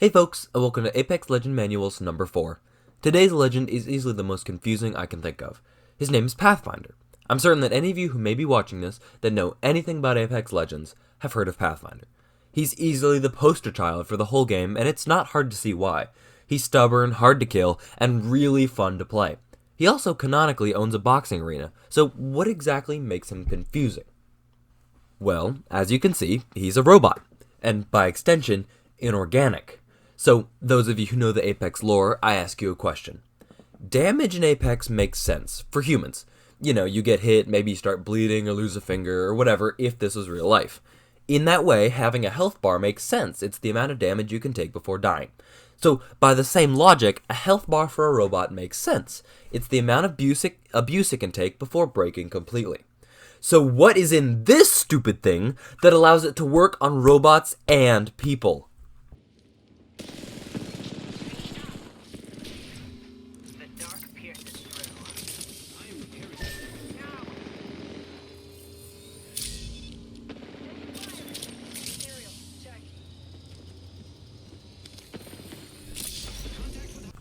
Hey folks, and welcome to Apex Legend Manuals number 4. Today's legend is easily the most confusing I can think of. His name is Pathfinder. I'm certain that any of you who may be watching this that know anything about Apex Legends have heard of Pathfinder. He's easily the poster child for the whole game, and it's not hard to see why. He's stubborn, hard to kill, and really fun to play. He also canonically owns a boxing arena, so what exactly makes him confusing? Well, as you can see, he's a robot, and by extension, inorganic. So, those of you who know the Apex lore, I ask you a question. Damage in Apex makes sense, for humans. You know, you get hit, maybe you start bleeding or lose a finger or whatever, if this was real life. In that way, having a health bar makes sense. It's the amount of damage you can take before dying. So, by the same logic, a health bar for a robot makes sense. It's the amount of abuse it can take before breaking completely. So what is in this stupid thing that allows it to work on robots and people?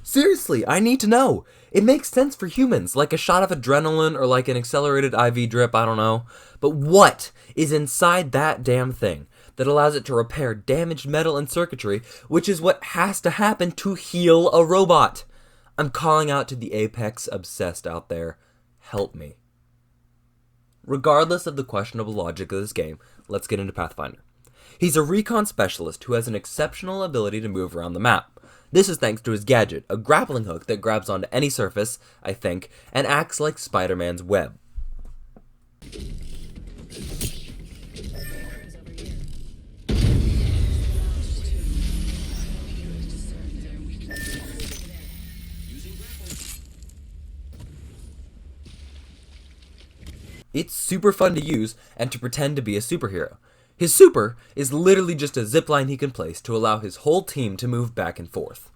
Seriously, I need to know. It makes sense for humans, like a shot of adrenaline or like an accelerated IV drip, I don't know. But what is inside that damn thing that allows it to repair damaged metal and circuitry, which is what has to happen to heal a robot? I'm calling out to the Apex obsessed out there. Help me. Regardless of the questionable logic of this game, let's get into Pathfinder. He's a recon specialist who has an exceptional ability to move around the map. This is thanks to his gadget, a grappling hook that grabs onto any surface, I think, and acts like Spider-Man's web. It's super fun to use and to pretend to be a superhero. His super is literally just a zipline he can place to allow his whole team to move back and forth.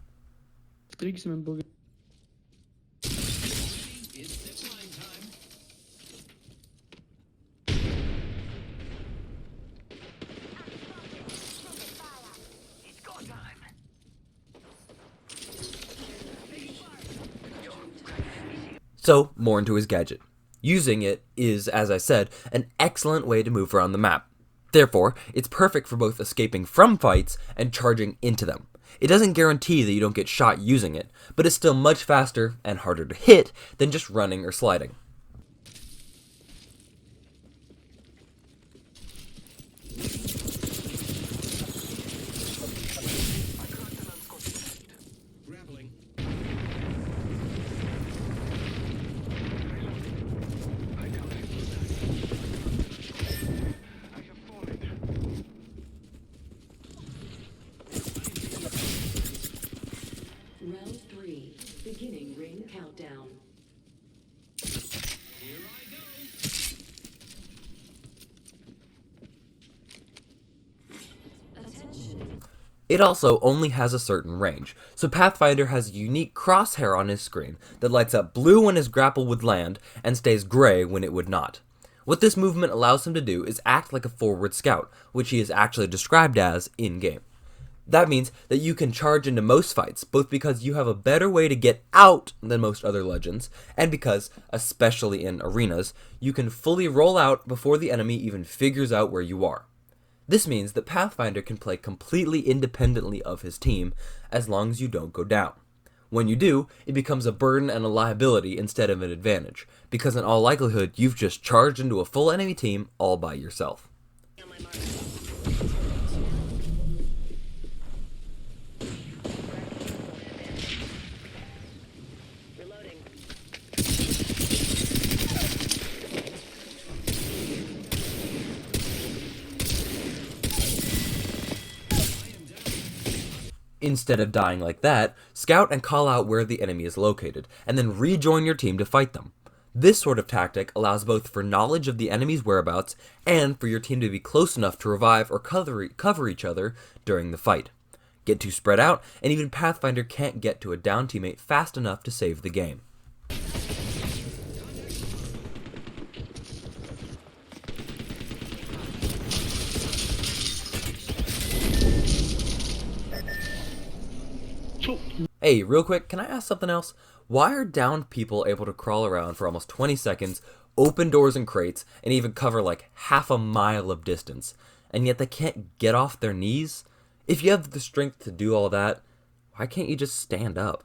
So, more into his gadget. Using it is, as I said, an excellent way to move around the map. Therefore, it's perfect for both escaping from fights and charging into them. It doesn't guarantee that you don't get shot using it, but it's still much faster and harder to hit than just running or sliding. Round 3, beginning ring countdown. Here I go. Attention. It also only has a certain range, so Pathfinder has a unique crosshair on his screen that lights up blue when his grapple would land and stays gray when it would not. What this movement allows him to do is act like a forward scout, which he is actually described as in-game. That means that you can charge into most fights, both because you have a better way to get out than most other legends, and because, especially in arenas, you can fully roll out before the enemy even figures out where you are. This means that Pathfinder can play completely independently of his team, as long as you don't go down. When you do, it becomes a burden and a liability instead of an advantage, because in all likelihood, you've just charged into a full enemy team all by yourself. Instead of dying like that, scout and call out where the enemy is located, and then rejoin your team to fight them. This sort of tactic allows both for knowledge of the enemy's whereabouts and for your team to be close enough to revive or cover each other during the fight. Get too spread out, and even Pathfinder can't get to a down teammate fast enough to save the game. Hey, real quick, can I ask something else? Why are downed people able to crawl around for almost 20 seconds, open doors and crates, and even cover like half a mile of distance, and yet they can't get off their knees? If you have the strength to do all that, why can't you just stand up?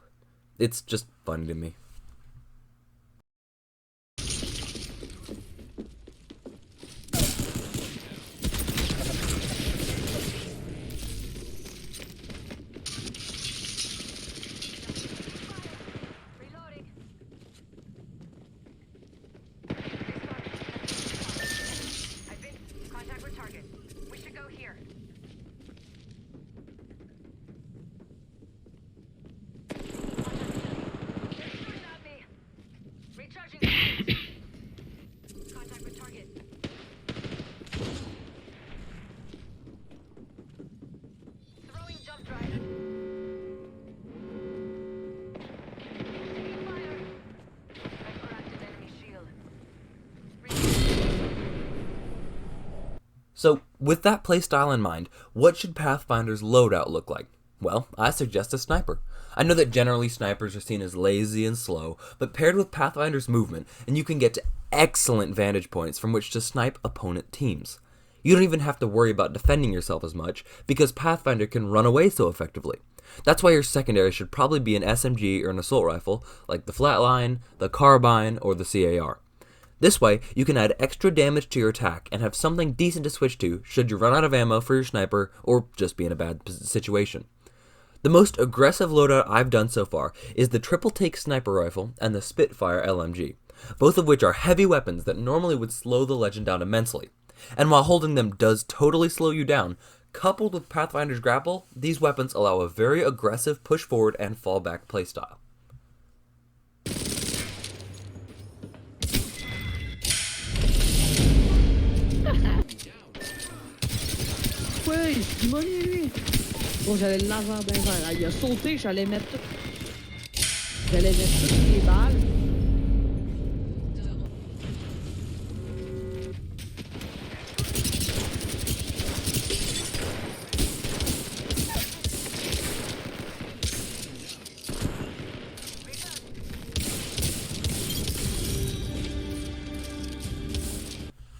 It's just funny to me. Reloading. I've been contact with target. We should go here. They're shooting at me. Recharging shields. Contact with target. Throwing jump drive. Taking fire. I've cracked an enemy shield. So, with that playstyle in mind, what should Pathfinder's loadout look like? Well, I suggest a sniper. I know that generally snipers are seen as lazy and slow, but paired with Pathfinder's movement, and you can get to excellent vantage points from which to snipe opponent teams. You don't even have to worry about defending yourself as much, because Pathfinder can run away so effectively. That's why your secondary should probably be an SMG or an assault rifle, like the Flatline, the Carbine, or the CAR. This way, you can add extra damage to your attack and have something decent to switch to should you run out of ammo for your sniper or just be in a bad situation. The most aggressive loadout I've done so far is the triple take sniper rifle and the Spitfire LMG, both of which are heavy weapons that normally would slow the legend down immensely. And while holding them does totally slow you down, coupled with Pathfinder's grapple, these weapons allow a very aggressive push forward and fall back playstyle. Ouais, il se démolit, lui. Bon, j'avais le laser d'un verre. Il a sauté, j'allais mettre tout. J'allais mettre toutes les balles.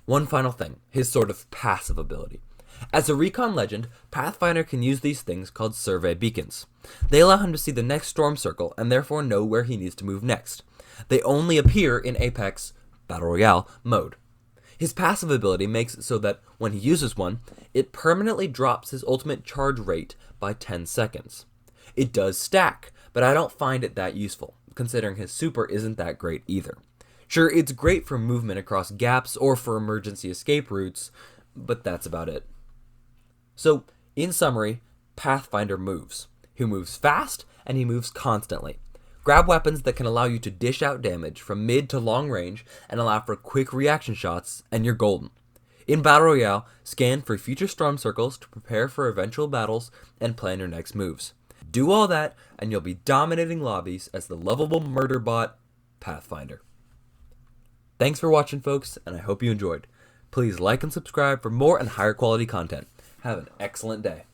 One final thing, his sort of passive ability. As a recon legend, Pathfinder can use these things called survey beacons. They allow him to see the next storm circle and therefore know where he needs to move next. They only appear in Apex Battle Royale mode. His passive ability makes it so that when he uses one, it permanently drops his ultimate charge rate by 10 seconds. It does stack, but I don't find it that useful, considering his super isn't that great either. Sure, it's great for movement across gaps or for emergency escape routes, but that's about it. So, in summary, Pathfinder moves. He moves fast, and he moves constantly. Grab weapons that can allow you to dish out damage from mid to long range and allow for quick reaction shots, and you're golden. In Battle Royale, scan for future storm circles to prepare for eventual battles and plan your next moves. Do all that, and you'll be dominating lobbies as the lovable murder bot, Pathfinder. Thanks for watching, folks, and I hope you enjoyed. Please like and subscribe for more and higher quality content. Have an excellent day.